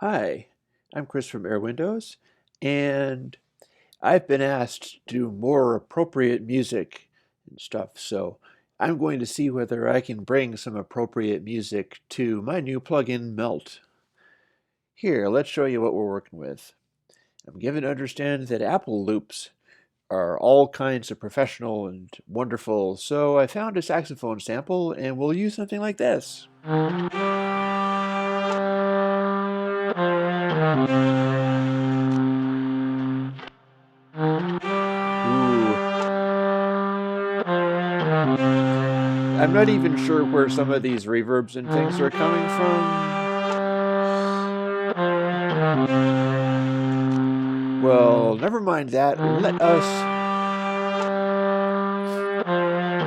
Hi, I'm Chris from airwindows, and I've been asked to do more appropriate music and stuff, so I'm going to see whether I can bring some appropriate music to my new plugin, Melt. Here, let's show you what we're working with. I'm given to understand that Apple loops are all kinds of professional and wonderful, so I found a saxophone sample, and we'll use something like this. Ooh. I'm not even sure where some of these reverbs and things are coming from. Well, never mind that. Let us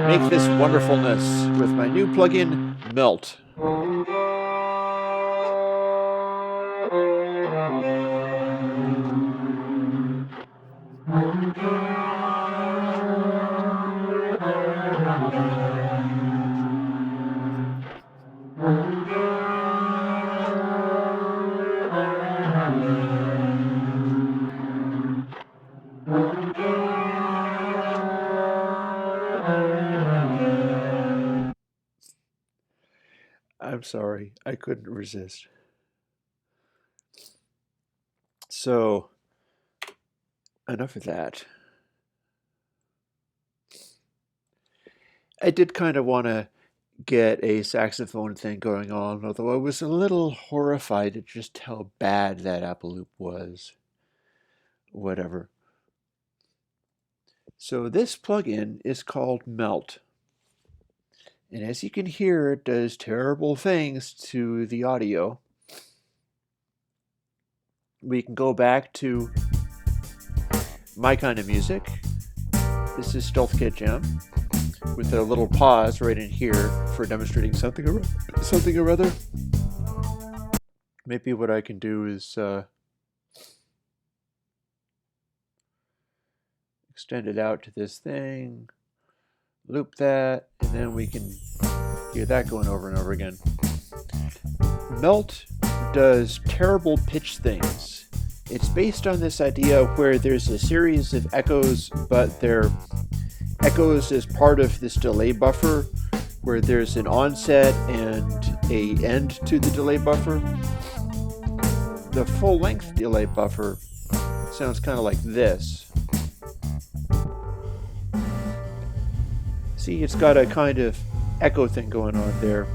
make this wonderfulness with my new plugin, Melt. I'm sorry, I couldn't resist. So, enough of that. I did kind of want to get a saxophone thing going on, although I was a little horrified at just how bad that Apple loop was. Whatever. So this plugin is called Melt. And as you can hear, it does terrible things to the audio. We can go back to my kind of music. This is Stealth Kit Jam, with a little pause right in here for demonstrating something or other. Maybe what I can do is extend it out to this thing, loop that, and then we can hear that going over and over again. Melt does terrible pitch things. It's based on this idea where there's a series of echoes, but they're echoes as part of this delay buffer, where there's an onset and an end to the delay buffer. The full-length delay buffer sounds kind of like this. See, it's got a kind of echo thing going on there.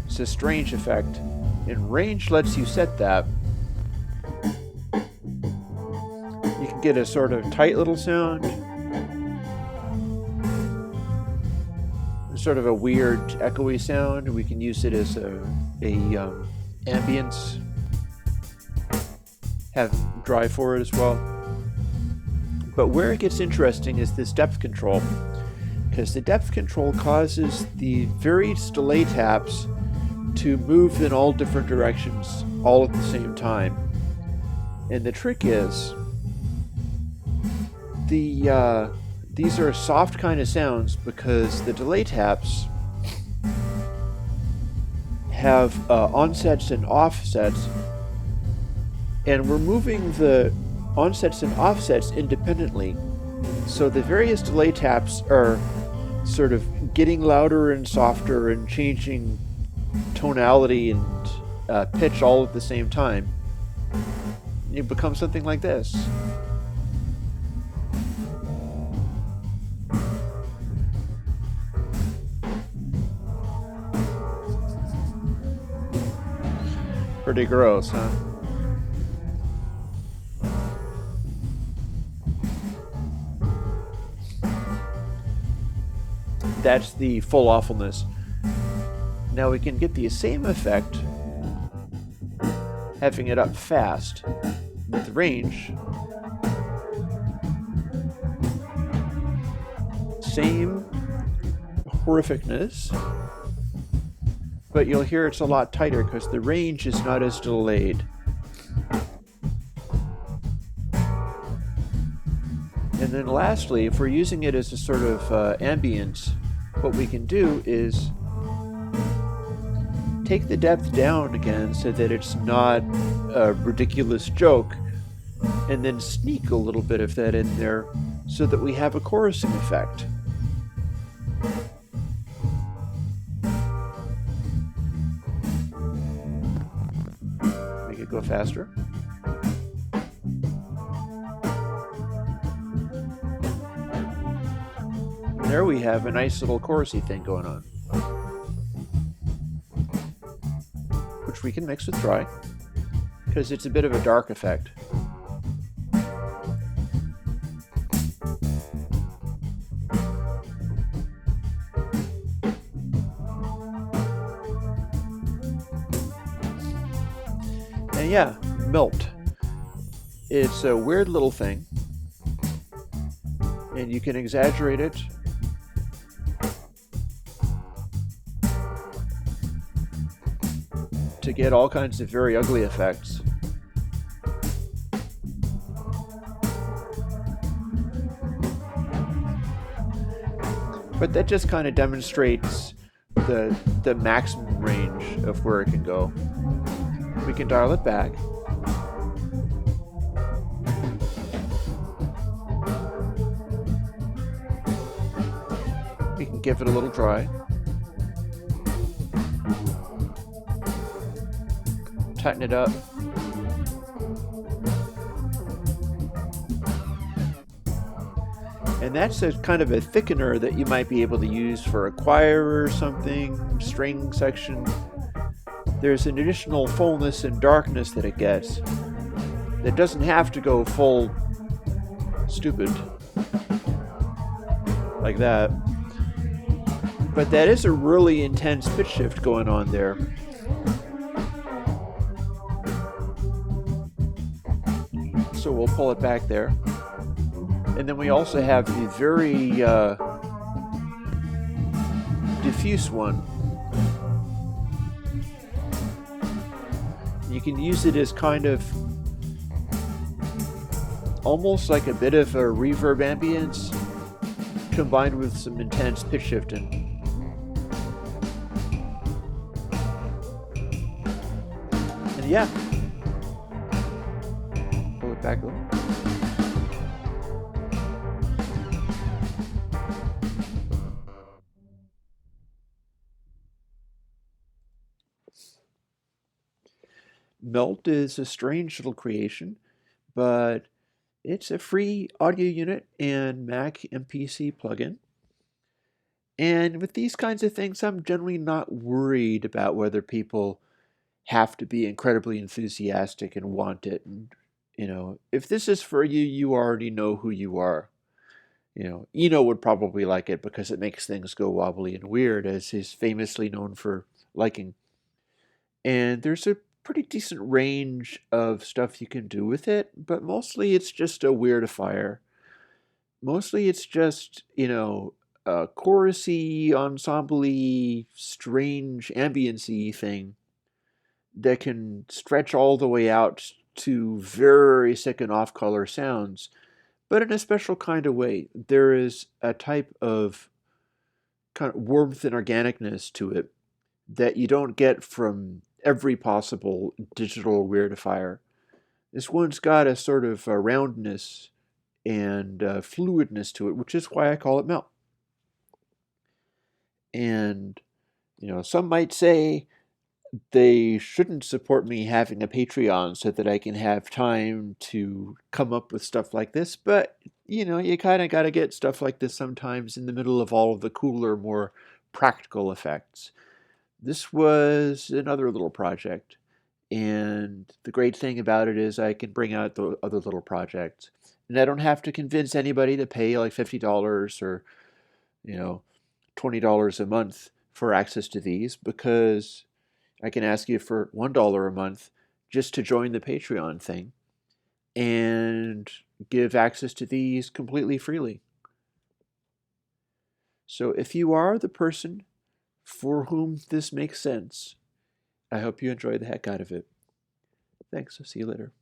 It's a strange effect. And range lets you set that. You can get a sort of tight little sound. Sort of a weird echoey sound. We can use it as a ambience. Have drive for it as well. But where it gets interesting is this depth control, because the depth control causes the various delay taps to move in all different directions all at the same time. And the trick is these are soft kind of sounds because the delay taps have onsets and offsets, and we're moving the onsets and offsets independently. So the various delay taps are sort of getting louder and softer and changing tonality and pitch all at the same time. You become something like this. Pretty gross, huh? That's the full awfulness. Now we can get the same effect having it up fast with range. Same horrificness, but you'll hear it's a lot tighter because the range is not as delayed. And then lastly, if we're using it as a sort of ambience, what we can do is take the depth down again so that it's not a ridiculous joke, and then sneak a little bit of that in there so that we have a chorusing effect. Make it go faster. There we have a nice little chorusy thing going on, which we can mix with dry because it's a bit of a dark effect. And yeah, melt. It's a weird little thing, and you can exaggerate it to get all kinds of very ugly effects. But that just kind of demonstrates the maximum range of where it can go. We can dial it back. We can give it a little dry. Tighten it up. And that's a kind of a thickener that you might be able to use for a choir or something, string section. There's an additional fullness and darkness that it gets that doesn't have to go full stupid like that. But that is a really intense pitch shift going on there. So we'll pull it back there. And then we also have the very diffuse one. You can use it as kind of almost like a bit of a reverb ambience combined with some intense pitch shifting. And yeah, pull it back a little. Melt is a strange little creation, but it's a free audio unit and Mac MPC plugin. And with these kinds of things, I'm generally not worried about whether people have to be incredibly enthusiastic and want it. And, if this is for you, you already know who you are. Eno would probably like it because it makes things go wobbly and weird, as he's famously known for liking. And there's a pretty decent range of stuff you can do with it, but mostly it's just a weirdifier. Mostly it's just, a chorusy, ensemble-y, strange ambience-y thing that can stretch all the way out to very sick and off-color sounds, but in a special kind of way. There is a type of kind of warmth and organicness to it that you don't get from every possible digital weirdifier. This one's got a sort of a roundness and fluidness to it, which is why I call it melt. And, some might say they shouldn't support me having a Patreon so that I can have time to come up with stuff like this, but, you kind of got to get stuff like this sometimes in the middle of all of the cooler, more practical effects. This was another little project, and the great thing about it is I can bring out the other little projects, and I don't have to convince anybody to pay like $50 or, $20 a month for access to these, because I can ask you for $1 a month just to join the Patreon thing and give access to these completely freely. So if you are the person for whom this makes sense, I hope you enjoy the heck out of it. Thanks. I'll see you later.